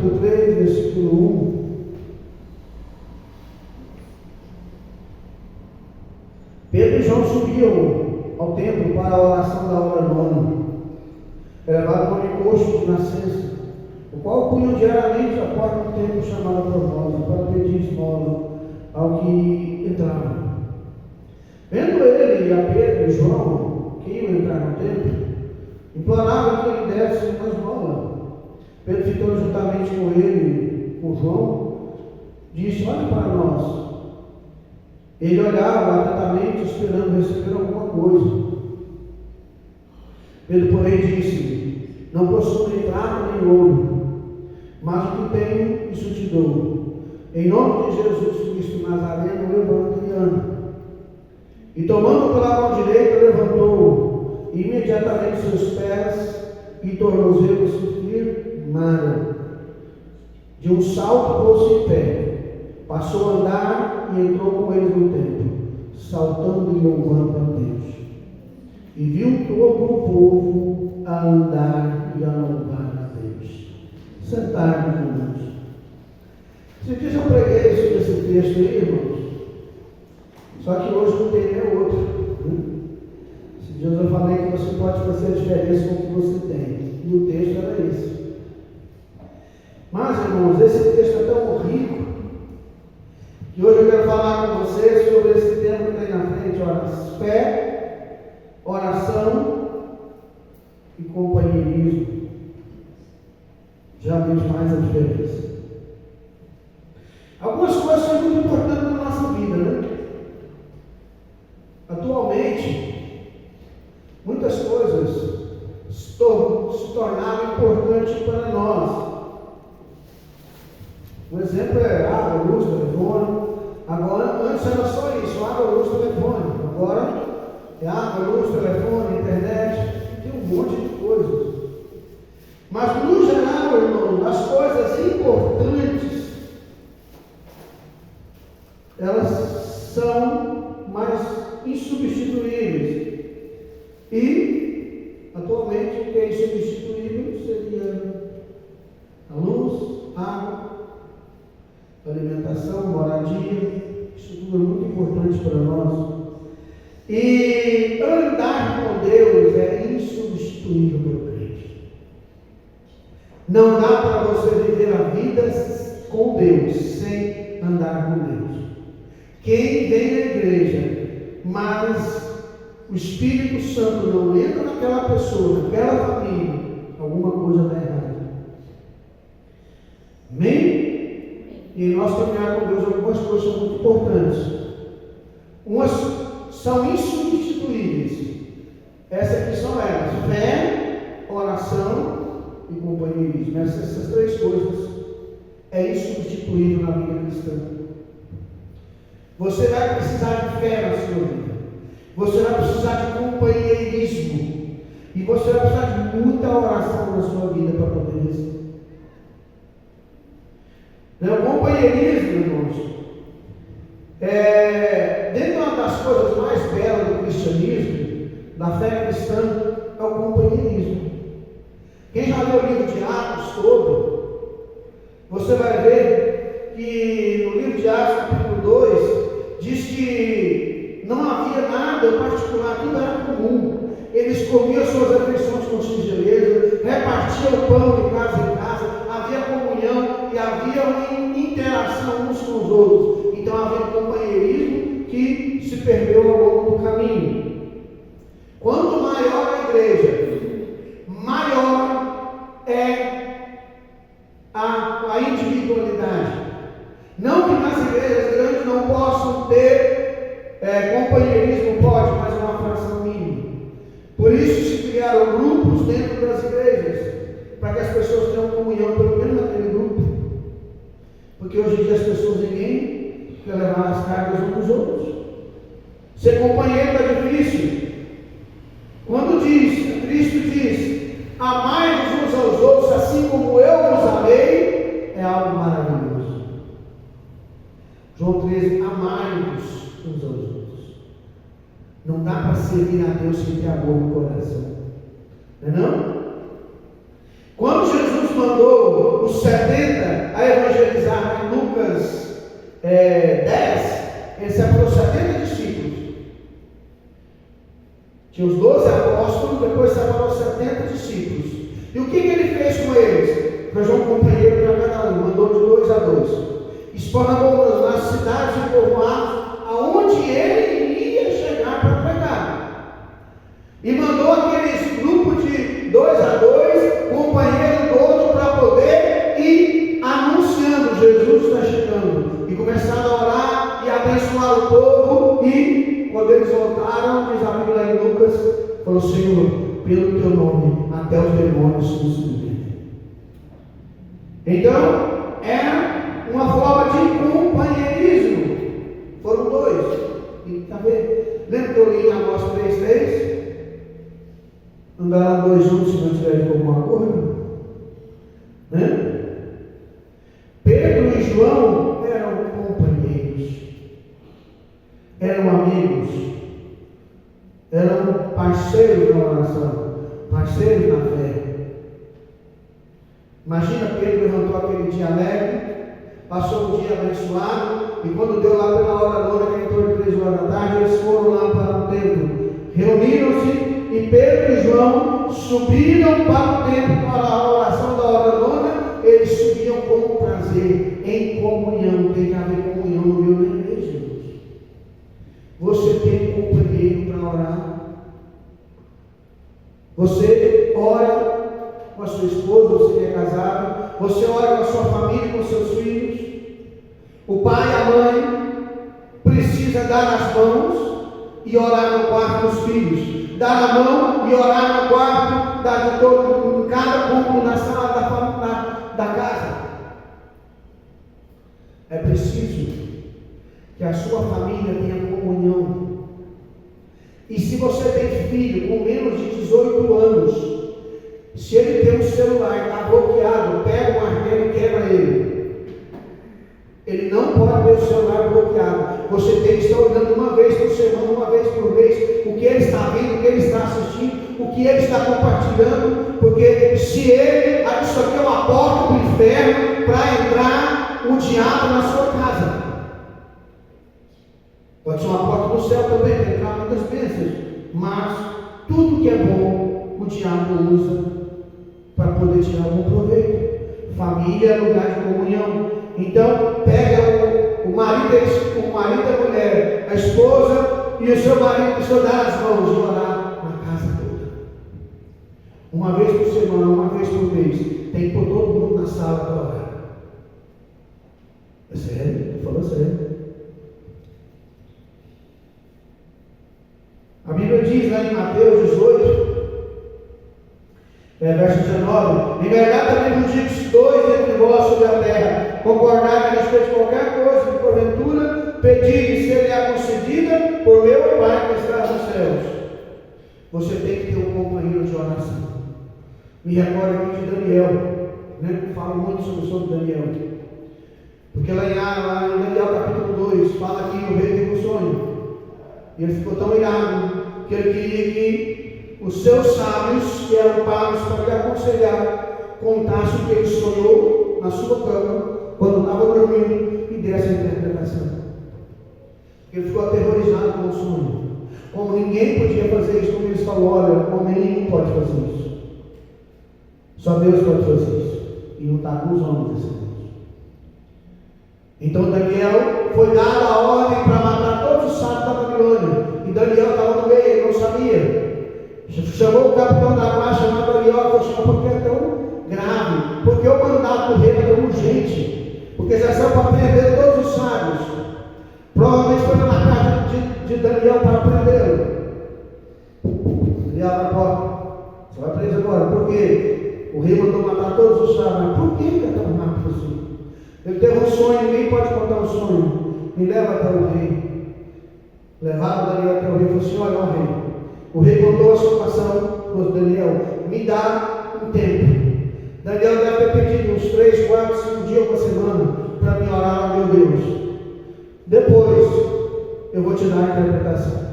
capítulo 3, versículo 1. Pedro e João subiam ao templo para a oração da hora nona. Levavam um encosto de nascença, o qual punham diariamente à porta do templo chamada Formosa, para pedir esmola ao que entrava. Vendo ele a Pedro e João, que iam entrar no templo, implorava que ele desse uma esmola. Pedro, ficando juntamente com ele, com João, disse: olhe para nós. Ele olhava atentamente, esperando receber alguma coisa. Pedro, porém, disse: não possuo nem prata nem ouro, mas o que tenho, isso te dou. Em nome de Jesus Cristo Nazareno, levanta e anda. E tomando pela mão direita, levantou, e imediatamente seus pés e tornozelos se firmaram. De um salto pôs-se em pé, passou a andar e entrou com eles no templo, saltando e louvando a Deus. E viu todo o povo a andar e a louvar a Deus. Sentaram-nos, irmãos. Se diz, eu preguei sobre esse texto aí, irmãos. Só que hoje não tem nem outro. Esse dia eu falei que você pode fazer a diferença com o que você tem. E o texto era esse. Mas, irmãos, esse texto é tão rico que hoje eu quero falar com vocês sobre esse tema que tem na frente: olha, fé, oração e companheirismo. Já vemos mais a diferença. Algumas coisas são muito importantes na nossa vida, né? Atualmente, muitas coisas se tornaram importantes para nós. Um exemplo é água, luz, telefone. Agora, antes era só isso, água, luz, telefone. Agora é água, luz, telefone, internet, tem um monte de coisas. Mas no geral, irmãos, as coisas importantes, elas são mais insubstituíveis. E, atualmente, o que é insubstituível seria a luz, a água, a alimentação, moradia. Isso tudo é muito importante para nós. E andar com Deus é insubstituível, meu crente. Não dá para você viver a vida com Deus sem andar com Deus. Quem vem à igreja, mas o Espírito Santo não entra naquela pessoa, naquela família, alguma coisa está errada. Amém? E nós caminhar com Deus, algumas coisas são muito importantes. Umas são insubstituíveis. Essas aqui são elas: fé, oração e companheirismo. Essas três coisas é insubstituível na vida cristã. Você vai precisar de fé na sua vida. Você vai precisar de companheirismo. E você vai precisar de muita oração na sua vida para poder vencer. O companheirismo, irmãos, dentro de uma das coisas mais belas do cristianismo, da fé cristã, é o companheirismo. Quem já leu o livro de Atos todo, você vai ver que no livro de Atos, capítulo 2, diz que não havia nada em particular, tudo era comum. Eles comiam suas refeições com singeleza, repartiam o pão de casa em casa, havia comunhão e havia uma interação uns com os outros. Então havia um companheirismo que se perdeu ao longo do caminho. Quanto maior a igreja, maior é a individualidade. Não que nas igrejas grandes não possam ter companheirismo, pode, mas é uma fração mínima. Por isso se criaram grupos dentro das igrejas, para que as pessoas tenham comunhão pelo menos naquele grupo. Porque hoje em dia as pessoas, ninguém quer levar as cargas uns dos outros. Ser companheiro é difícil. Quando Cristo diz: amai-vos uns aos outros assim como eu vos amei, é algo maravilhoso. João 13: amai-vos uns aos outros. Não dá para servir a Deus sem ter amor no coração. Não é não? Quando Jesus mandou os 70 10, ele separou 70 discípulos. Tinha os 12 apóstolos, depois separou 70 discípulos. E o que ele fez com eles? Arranjou um companheiro para cada um, mandou de 2 a 2. Esparramou nas cidades e povoados, aonde ele iria chegar para pregar. E mandou aqueles grupos de 2 a 2, companheiro do outro, para poder ir anunciando: Jesus está chegando. E começaram a orar e abençoar o povo. E quando eles voltaram, diz a Bíblia lá em Lucas, falou: Senhor, pelo teu nome, até os demônios nos submetem. Então, era uma forma de companheirismo. Foram 2. E tá vendo? Lembra que eu li em Amós 3:3? Andaram 2 juntos se não tiverem como um acordo? Né? Pedro e João eram companheiros, eram amigos, eram parceiros na oração, parceiros na fé. Imagina, Pedro levantou aquele dia alegre, passou um dia abençoado, e quando deu lá pela hora nona, que entrou de 3 horas da tarde, eles foram lá para o templo, reuniram-se, e Pedro e João subiram para o templo para a oração da hora nona. Eles subiam com prazer, em comunhão. Tem que haver comunhão no meu na igreja. Você tem companheiro para orar? Você ora com a sua esposa, você que é casado? Você ora com a sua família, com os seus filhos? O pai e a mãe precisa dar as mãos e orar no quarto dos filhos. Dar a mão e orar no quarto de todo, em cada cômodo na sala da casa. É preciso que a sua família tenha comunhão. E se você tem filho com menos de 18 anos, se ele tem um celular e está bloqueado, pega o martelo e quebra ele. Ele não pode ter o celular bloqueado. Você tem que estar olhando uma vez por semana, uma vez por mês, o que ele está vendo, o que ele está assistindo, o que ele está compartilhando, porque se ele, isso aqui é uma porta do inferno para entrar o diabo na sua casa. Pode ser uma porta do céu também, para entrar muitas bênçãos, mas tudo que é bom, o diabo usa para poder tirar algum proveito. Família é lugar de comunhão. Então, pega o marido e a mulher, a esposa e o seu marido, precisa dar as mãos e orar na casa toda. Uma vez por semana, uma vez por mês, tem que pôr todo mundo na sala para orar. É sério? Estou falando sério. A Bíblia diz lá em Mateus 18, verso 19: em verdade também vos digo, se 2 entre vós sobre a terra concordarem a respeito de qualquer coisa que porventura pedirem, se lhe é concedida por meu Pai que está nos céus. Você tem que ter um companheiro de oração. Me recordo aqui de Daniel, né? Eu falo muito sobre Daniel, porque lá em Daniel capítulo 2 fala que o rei teve um sonho, e ele ficou tão irado que ele queria que os seus sábios, que eram pagos para lhe aconselhar, contassem o que ele sonhou na sua cama, quando estava dormindo, e desse a interpretação. Ele ficou aterrorizado com o sonho. Como ninguém podia fazer isso, como ele falou: olha, homem nenhum pode fazer isso. Só Deus pode fazer isso. E não está com os homens desse Deus. Então Daniel foi dada a ordem para matar todos os sábios da Babilônia. E Daniel estava no meio, ele não sabia. Chamou o capitão da guarda, chamou Daniel, e falou: por que é tão grave? Porque o mandato do rei é tão urgente. Porque já são para prender todos os sábios. Provavelmente foi na casa de Daniel para prendê-lo. Daniel abre a porta: você vai preso agora. Por quê? O rei mandou matar todos os sábios. Mas por que é tão rápido assim? Ele teve um sonho, ninguém pode contar o sonho. Me leva até o rei. Levaram Daniel até o rei e falou assim: olha, ó rei. O rei contou a situação para Daniel: me dá um tempo. Daniel deve ter pedido uns 3, 4, 5 dias por semana para me orar ao meu Deus. Depois eu vou te dar a interpretação.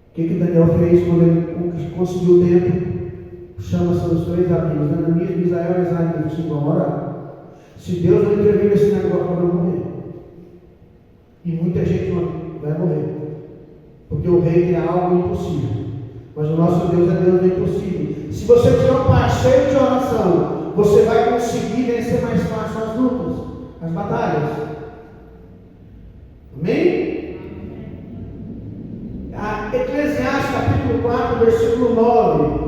O que Daniel fez quando ele conseguiu o tempo? Chama seus 3 amigos, Ananias, Misael e Azarías, e vão orar. Se Deus não intervir nesse negócio, vai morrer. E muita gente vai morrer. Porque o rei é algo impossível. Mas o nosso Deus é Deus do impossível. Se você tiver um parceiro de oração, você vai conseguir vencer mais fácil as lutas, as batalhas. Amém? Eclesiastes capítulo 4, versículo 9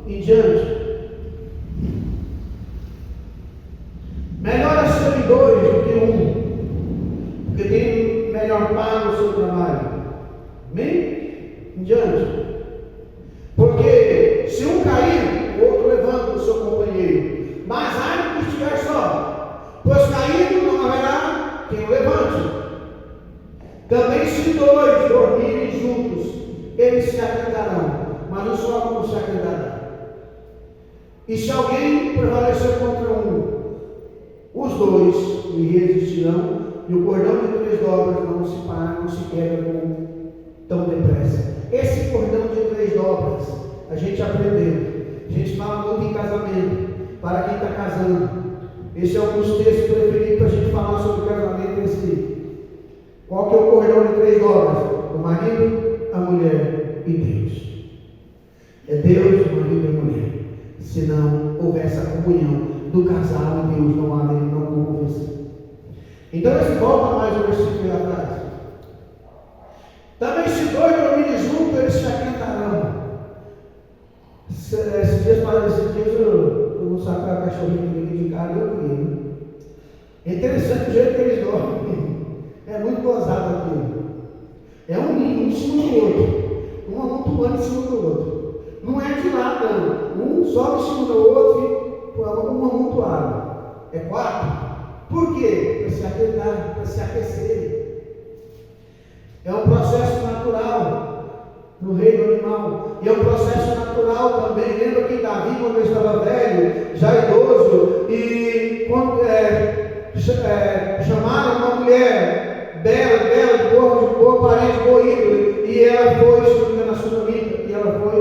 em diante. Melhor é ser dois do que um, porque tem melhor pago o seu trabalho. Amém? Em diante. Porque se um cair, o outro levanta o seu companheiro. Mas ai que estiver só, pois caído não haverá quem o levante. Também se dois dormirem juntos, eles se aquietarão, mas um só não se aquietará. E se alguém prevalecer contra um, os dois lhe resistirão, e o cordão de 3 dobras não se para, não se quebra tão depressa. Esse cordão de 3 dobras, a gente aprendeu. A gente fala muito em casamento, para quem está casando. Esse é um dos textos preferidos para a gente falar sobre casamento nesse. Qual que é o cordão de 3 dobras? O marido, a mulher e Deus. É Deus, o marido e a mulher. Se não houver essa comunhão do casal e Deus, não há não como vencer. Então, esse volta mais um versículo atrás. Também se 2 dormirem juntos, eles se aquietarão. Esses dias eu não saco a cachorrinha de casa, eu criei. É interessante o jeito que eles dormem. É muito gozado aquilo. É um ninho, um em cima do outro. Um amontoando em cima do outro. Não é de lado, não. Um sobe em cima do outro e um amontoado. É 4. Por quê? Para se aquietar, para se aquecer. É um processo natural no reino animal. E é um processo natural também. Lembra que Davi, quando ele estava velho, já idoso, e quando chamaram uma mulher bela, de boa parente, boa índole, e ela foi, se não me engano, na Sunamita, e ela foi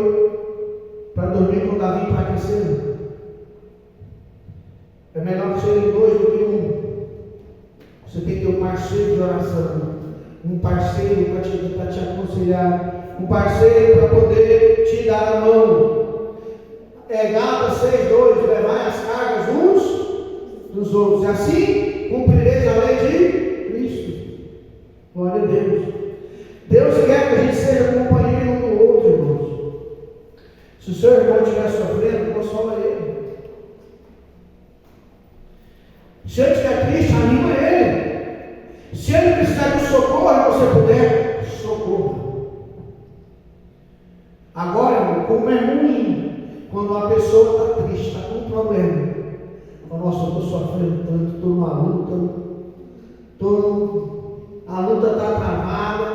para dormir com Davi para aquecer. É melhor que serem 2 do que um. Você tem que ter um parceiro de oração, um parceiro para te aconselhar, um parceiro para poder te dar a mão. Gálatas 6:2, levai as cargas uns dos outros, e assim cumprireis a lei de Cristo. Glória a Deus. Deus quer que a gente seja companheiro um do outro, irmãos. Se o seu irmão estiver sofrendo, consola ele. Se ele estiver triste, anima ele. Se ele precisar de socorro e você puder, socorra. Agora, como é ruim quando uma pessoa está triste, está com um problema. Nossa, eu estou sofrendo tanto, estou numa luta, a luta está travada,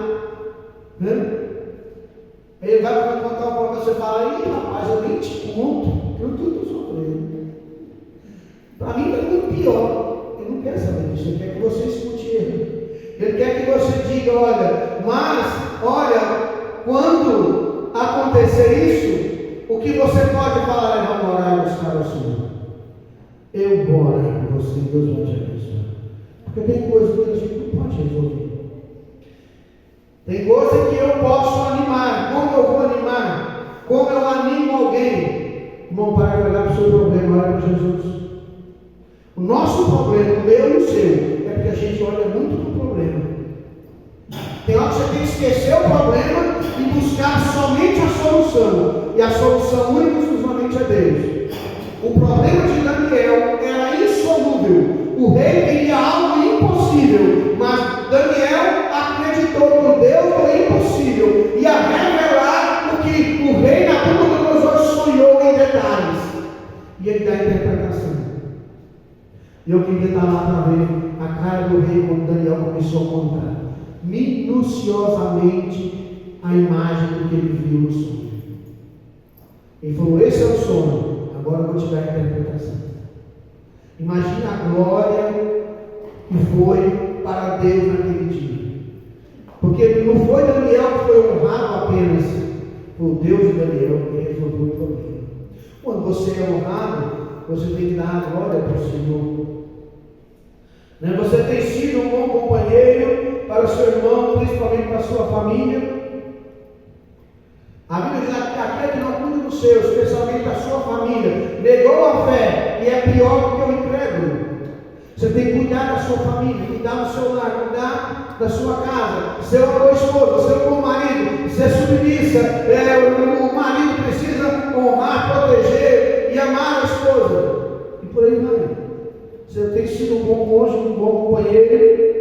né? Ele vai contar um problema, você fala, ih rapaz, eu nem te conto, eu estou sofrendo. Para mim está muito pior. Ele não quer saber disso, ele quer que você escute ele. Ele quer que você diga, olha, quando acontecer isso, o que você pode falar é, vamos orar e buscar o Senhor. Eu vou orar por você, Deus vai te abençoar. Porque tem coisas que a gente não pode resolver. Tem coisas que eu posso animar. Como eu vou animar? Como eu animo alguém? Irmão, para de olhar para o seu problema, olha para Jesus. O nosso problema, o meu e o seu, é porque a gente olha muito para o problema. Tem hora que você tem que esquecer o problema e buscar somente a solução. E a solução única e exclusivamente é Deus. O problema de Daniel era insolúvel. O rei queria algo impossível, mas Daniel acreditou no Deus do impossível e a revelar o que o rei Nabucodonosor sonhou em detalhes. E ele dá a interpretação. E eu queria estar lá para ver a cara do rei quando Daniel começou a contar minuciosamente a imagem do que ele viu no sonho. Ele falou, esse é o sonho, agora eu vou te dar a interpretação. Imagina a glória que foi para Deus naquele dia. Porque não foi Daniel que foi honrado apenas, foi o Deus de Daniel que resolveu o problema. Quando você é honrado, você tem que dar a glória para o Senhor. Né? Você tem sido um bom companheiro para o seu irmão, principalmente para a sua família. A Bíblia diz que aquele que não cuida dos seus, especialmente da sua família, negou a fé e é pior do que o incrédulo. Você tem que cuidar da sua família, cuidar do seu lar, cuidar da sua casa, ser uma boa esposa, ser um bom marido, ser submissa. O marido precisa honrar, proteger e amar a esposa. E por aí vai. Você tem sido um bom cônjuge, um bom companheiro.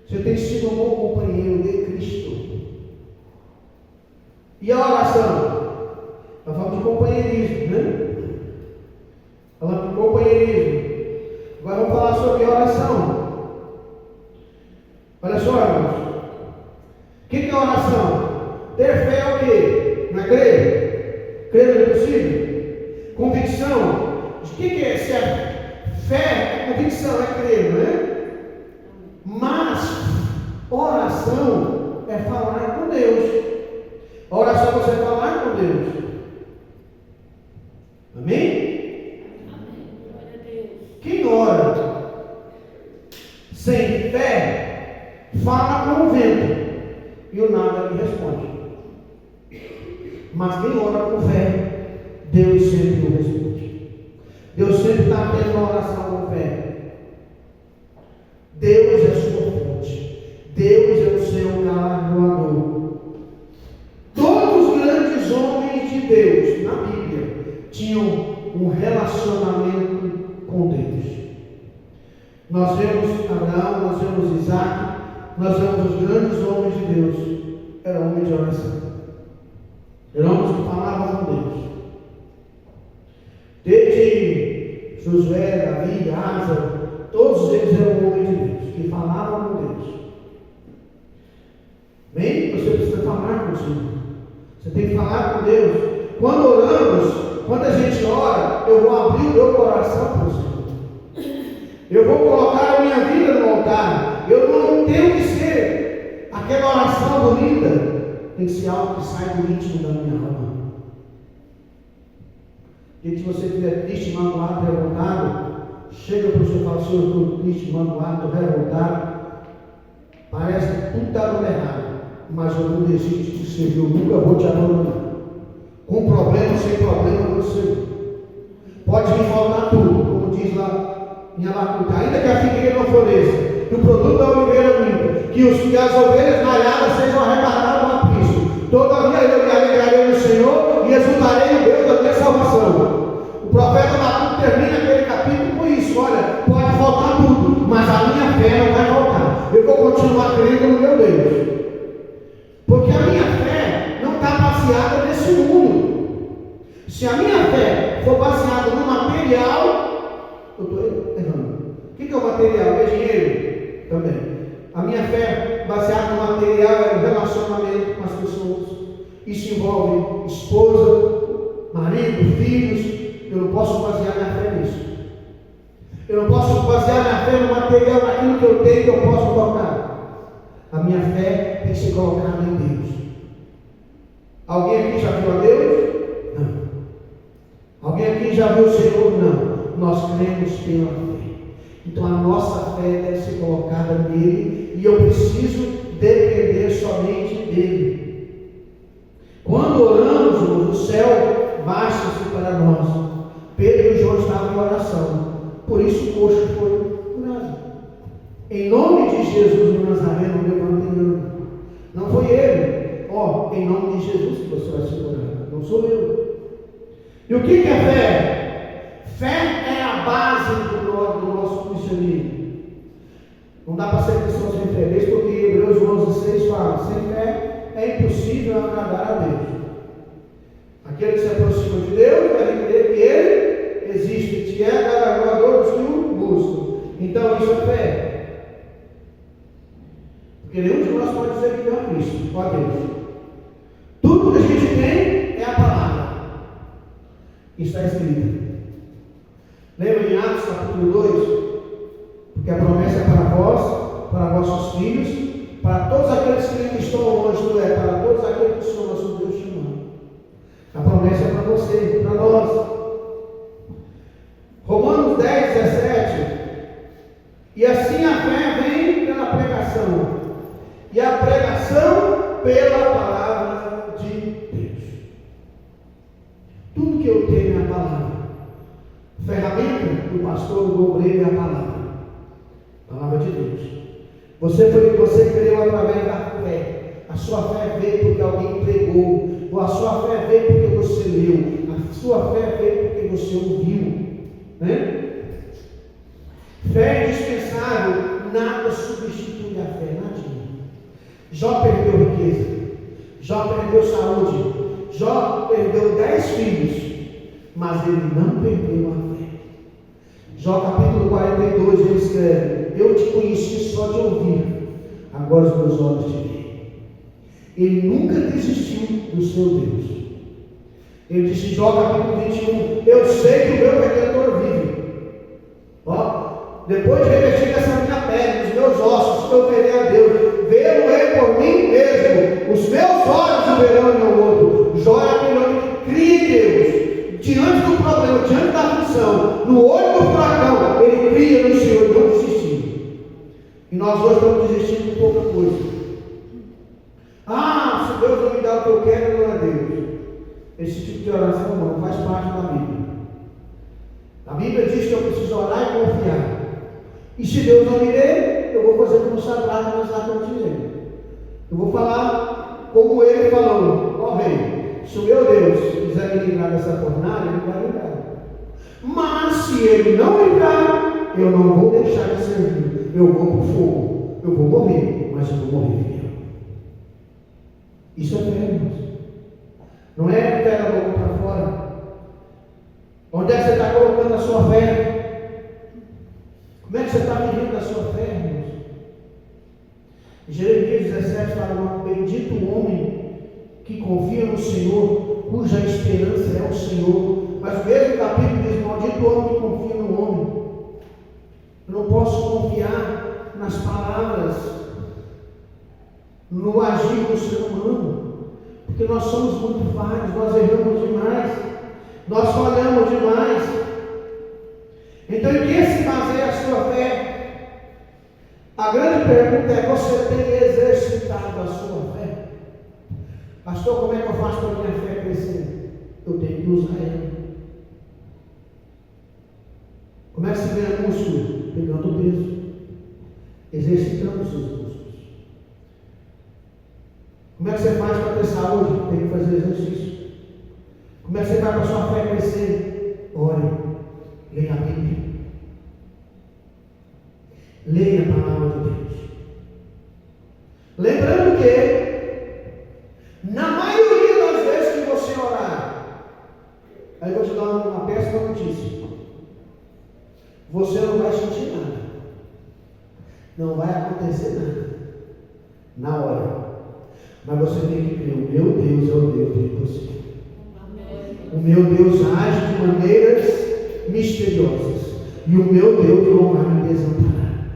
Você tem sido um bom companheiro de Cristo. E a oração? Nós falamos de companheirismo, né? Falamos de companheirismo. Agora vamos falar sobre oração. Olha só, irmãos. O que é oração? Ter fé é o quê? Não é crer? Crer não é possível? Convicção. O que é certo? Fé, convicção é crer, não é? Mas oração é falar com Deus. A oração é você falar com Deus. Amém? Quem ora sem fé, fala com o vento e o nada lhe responde. Mas quem ora com fé, Deus sempre o responde. Deus sempre está tendo uma oração com fé. Deus é sua fonte. Deus é o seu galardoador. Todos os grandes homens de Deus na Bíblia tinham um relacionamento com Deus. Nós vemos Abraão, nós vemos Isaac, nós vemos os grandes homens de Deus. Eram homens de oração. Eram homens que falavam com Deus. Desde Josué, Davi, Asa, todos eles eram homens de Deus, que falavam com Deus. Bem, você precisa falar com o Senhor. Você tem que falar com Deus. Quando oramos, quando a gente ora, eu vou abrir o meu coração para o Senhor. Eu vou colocar a minha vida no altar. Eu não tenho que ser aquela oração bonita. Tem que ser algo que sai do íntimo da minha alma. E se você estiver triste, magoado, revoltado, chega para o Senhor e fala: Senhor, eu estou triste, magoado, estou revoltado. Parece que tudo está dando errado. Mas eu não desisto de te servir, eu nunca vou te abandonar. Com problema, sem problema, eu vou servir. Pode me faltar tudo, como diz lá em Abacuque, ainda que a figueira não floresça, que o produto da oliveira minta, que as ovelhas malhadas sejam arrebatadas do aprisco. Todavia eu me alegrarei no Senhor e exultarei no Deus da minha salvação. O profeta Abacuque termina aquele capítulo com isso: olha, pode faltar tudo, mas a minha fé não vai faltar. Eu vou continuar crendo no meu Deus. Porque a minha fé não está baseada nesse mundo. Se a minha fé for baseada no material, eu estou errando. O que é o material? É dinheiro? Também. A minha fé baseada no material é o relacionamento com as pessoas. Isso envolve esposa, marido, filhos. Eu não posso basear minha fé nisso. Eu não posso basear minha fé no material, naquilo que eu tenho, que eu posso tocar. A minha fé tem que ser colocada em Deus. Alguém aqui já viu a Deus? Não. Alguém aqui já viu o Senhor? Não. Nós cremos pela fé. Então a nossa fé deve ser colocada nele e eu preciso depender somente dele. Quando oramos, o céu baixa-se para nós. Pedro e João estavam em oração. Por isso o coxo foi curado. Em nome de Jesus do Nazareno, levantando. Não foi ele. Em nome de Jesus que você vai se curar. Não sou eu. E o que é fé? Fé é a base do nosso cristianismo. Não dá para ser cristão sem fé. Desde porque Hebreus 11:6 fala: sem fé é impossível agradar a Deus. Aquele que se aproxima de Deus deve crer que Ele existe, que é galardoador dos que o buscam. Então isso é fé. Porque nenhum de nós pode dizer que não é Cristo, ó Deus. Tudo que a gente tem é a palavra. Está escrito. Lembra em Atos capítulo 2? Porque a promessa é para vós, para vossos filhos, para todos aqueles que estão longe, isto é, para todos aqueles que o Senhor nosso Deus chamou. A promessa é para você, para nós. Romanos 10:17 A ferramenta do pastor, do obreiro é a palavra. A palavra de Deus. Você creu através da fé. A sua fé veio porque alguém pregou. Ou a sua fé veio porque você leu. A sua fé veio porque você ouviu. Né? Fé é indispensável. Nada substitui a fé. Nadinha. Jó perdeu riqueza. Jó perdeu saúde. Jó perdeu 10 filhos. Mas ele não perdeu a fé. Jó capítulo 42 ele escreve: eu te conheci só de ouvir, agora os meus olhos te veem. Ele nunca desistiu do seu Deus. Ele disse em Jó capítulo 21: eu sei que o meu Redentor vive. Ó, depois de revestir essa minha pele, os meus ossos, eu verei a Deus. Vê-lo por mim mesmo. Os meus olhos o verão em meu outro. Jó é aquele homem que cria em Deus. Diante do problema, diante da aflição, no olho do furacão, ele cria no Senhor, não desistiu. E nós hoje estamos desistindo de pouca coisa. Se Deus não me dá o que eu quero, não é Deus. Esse tipo de oração não faz parte da Bíblia. A Bíblia diz que eu preciso orar e confiar. E se Deus não me der, eu vou fazer como Sadraque, Mesaque e Abednego. Eu vou falar como ele falou: ó rei, se o meu Deus quiser me livrar dessa fornalha, ele vai livrar. Mas se ele não livrar, eu não vou deixar de servir. Eu vou para o fogo. Eu vou morrer, mas eu vou morrer fiel. Isso é fé, irmãos. Não é fé da boca para fora. Onde é que você está colocando a sua fé? Como é que você está vivendo a sua fé, irmãos? Jeremias 17 fala: bendito o homem que confia no Senhor, cuja esperança é o Senhor. Mas o mesmo capítulo diz: maldito o homem que confia no homem. Eu não posso confiar nas palavras, no agir do ser humano, porque nós somos muito falhos, nós erramos demais, nós falhamos demais. Então, em que se baseia a sua fé? A grande pergunta é: você tem exercitado a sua fé? Pastor, como é que eu faço para a minha fé crescer? Eu tenho que usar ela. Como é que se ganha músculo? Pegando peso, exercitando os seus músculos. Como é que você faz para ter saúde? Tem que fazer exercício. Como é que você faz para a sua fé crescer? Ore, leia a Bíblia, leia a palavra de Deus. Lembrando que na maioria das vezes que você orar, aí eu vou te dar uma péssima notícia: você não vai sentir nada, não vai acontecer nada na hora, mas você tem que crer: o meu Deus é o Deus de você. O meu Deus age de maneiras misteriosas, e o meu Deus não vai me desamparar.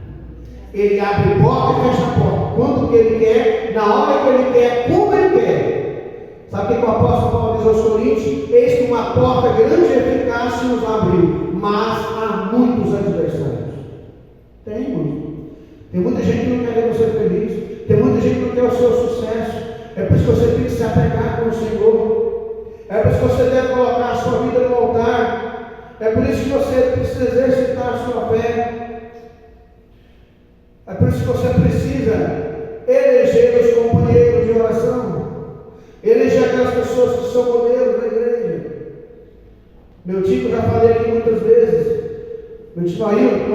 Ele abre porta e fecha porta, quando que ele quer, na hora que ele quer, como ele quer. Sabe o que o apóstolo Paulo diz aos Coríntios? Eis que uma porta grande e eficaz se nos abriu, mas há muitos adversários. Tem, irmãos. Tem muita gente que não quer ver você feliz, tem muita gente que não quer o seu sucesso. É por isso que você tem que se apegar com o Senhor. É por isso que você deve colocar a sua vida no altar. É por isso que você precisa exercitar a sua fé. É por isso que você precisa eleger os companheiros de oração, eleger aquelas pessoas que são modelos na igreja. Meu tio, já falei aqui muitas vezes, meu tio Ailton,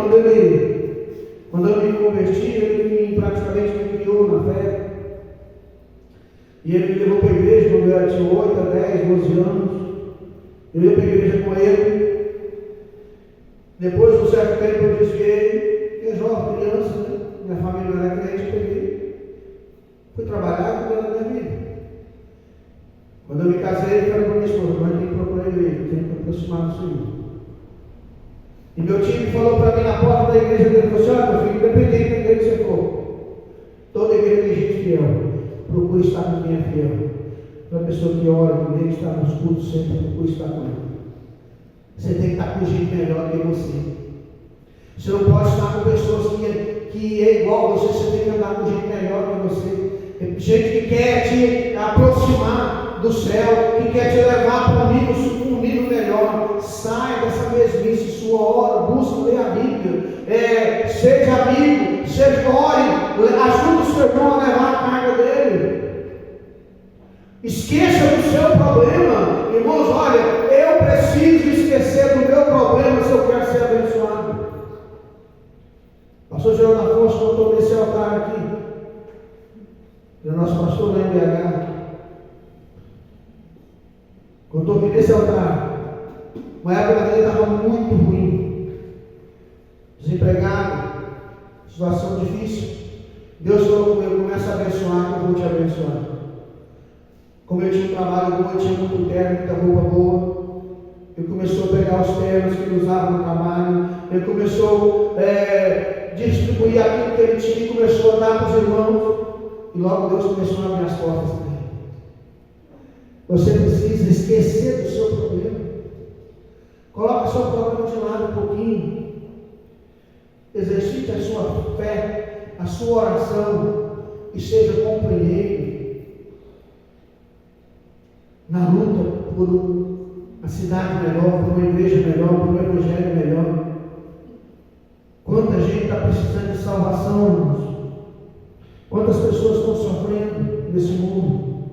quando eu me converti, ele praticamente me criou na fé. E ele me levou para a igreja quando eu tinha 8, 10, 12 anos. Eu ia para a igreja com ele. Depois de um certo tempo eu desviei, eu jovem, criança, né? Minha família não era crente, peguei. Fui trabalhar e cuidar da minha vida. Quando eu me casei, eu falei para minha esposa: mas tem que procurar a igreja, tem que aproximar do Senhor. E meu time falou para mim na porta da igreja dele: falou assim: olha, meu filho, independente da igreja que você for, toda igreja tem gente fiel. Procure estar com quem é fiel. Uma pessoa que ora, que nem está nos cultos, sempre procure estar com ela. Você tem que estar com gente melhor que você. Você não pode estar com pessoas que é igual a você. Você tem que andar com gente melhor que você. Gente que quer te aproximar do céu, que quer te levar para um nível melhor. saia dessa mesmice sua, ora, busque ler a Bíblia, seja amigo, seja ore, ajude o seu irmão a levar a carga dele. Esqueça do seu problema. Irmãos, olha, eu preciso esquecer do meu problema se eu quero ser abençoado. Pastor Geraldo Afonso contou nesse altar aqui, o nosso pastor lá em BH, contou que nesse altar, uma época dele estava muito ruim, desempregado, situação difícil. Deus falou comigo: começa a abençoar, que eu vou te abençoar. Como eu tinha um trabalho bom, eu tinha muito terno, muita roupa boa, ele começou a pegar os ternos que ele usava no trabalho, ele começou a distribuir aquilo que ele tinha e começou a dar para os irmãos, e logo Deus começou a abrir as portas para ele. Você precisa esquecer do seu problema. Coloque o seu problema de lado um pouquinho, exercite a sua fé, a sua oração, e seja companheiro na luta por uma cidade melhor, por uma igreja melhor, por um evangelho melhor. Quanta gente está precisando de salvação, irmãos. Quantas pessoas estão sofrendo nesse mundo,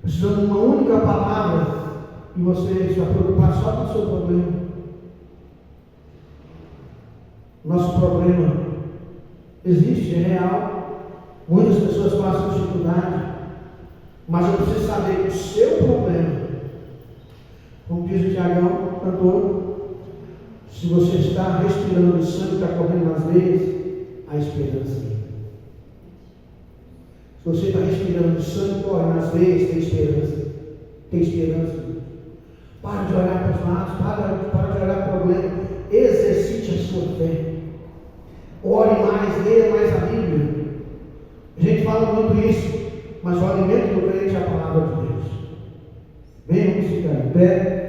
precisando de uma única palavra, e você está preocupado só com o seu problema. Nosso problema existe, é real. Muitas pessoas passam dificuldade, mas eu preciso saber que o seu problema, como diz o Tiagão, cantor, se você está respirando, o sangue está correndo nas veias, há esperança. Se você está respirando, o sangue corre nas veias, tem esperança. Tem esperança. Para de olhar para os lados, para de olhar para o problema. Exercite a sua fé. Ore mais, leia mais a Bíblia. A gente fala muito isso, mas o alimento do crente é a palavra de Deus. Venhamos ficar em pé.